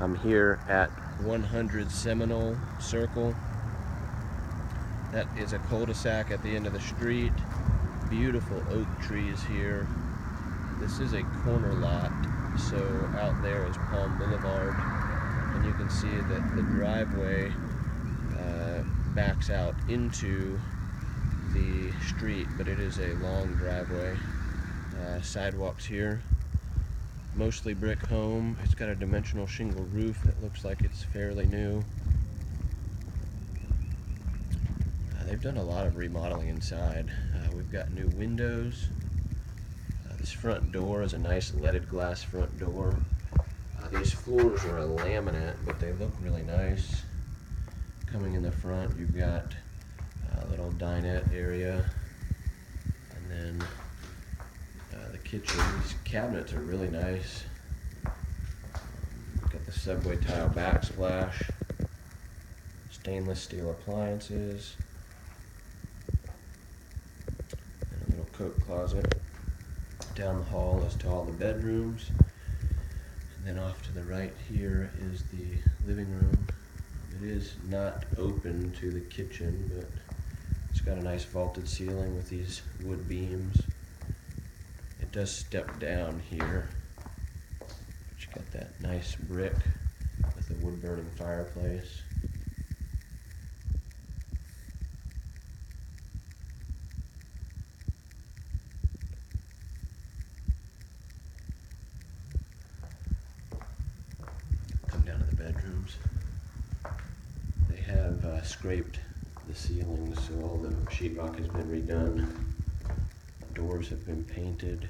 I'm here at 100 Seminole Circle. That is a cul-de-sac at the end of the street. Beautiful oak trees here. This is a corner lot, so out there is Palm Boulevard, and you can see that the driveway backs out into the street, but it is a long driveway. Sidewalks here. Mostly brick home. It's got a dimensional shingle roof that looks like it's fairly new. They've done a lot of remodeling inside. We've got new windows. This front door is a nice leaded glass front door. These floors are a laminate, but they look really nice. Coming in the front, you've got a little dinette area, and then the kitchen. These cabinets are really nice. Got the subway tile backsplash, stainless steel appliances, and a little coat closet. Down the hall is to all the bedrooms, and then off to the right here is the living room. It is not open to the kitchen, but it's got a nice vaulted ceiling with these wood beams. It does step down here, but you got that nice brick with the wood burning fireplace. Come down to the bedrooms. They have scraped the ceilings, so all the sheetrock has been redone. Doors have been painted.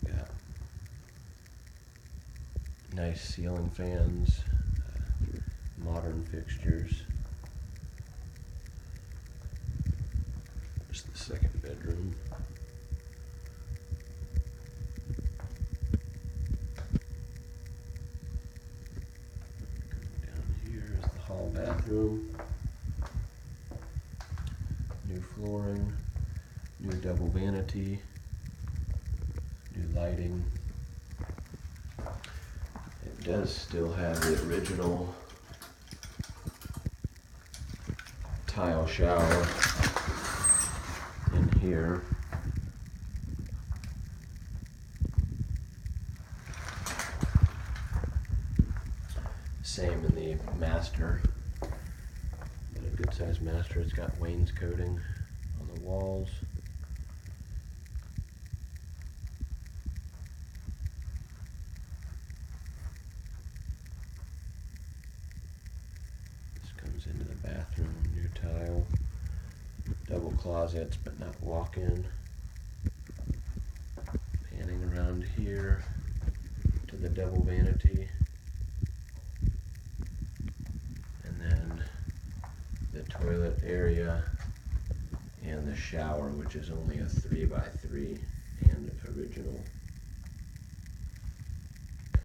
Got nice ceiling fans, modern fixtures. There's the second bedroom. Down here is the hall bathroom. New flooring. New double vanity, new lighting. It does still have the original tile shower in here. Same in the master, but a good sized master. It's got wainscoting on the walls. Comes into the bathroom, new tile, double closets but not walk-in. Panning around here to the double vanity, and then the toilet area and the shower, which is only a 3x3 and original.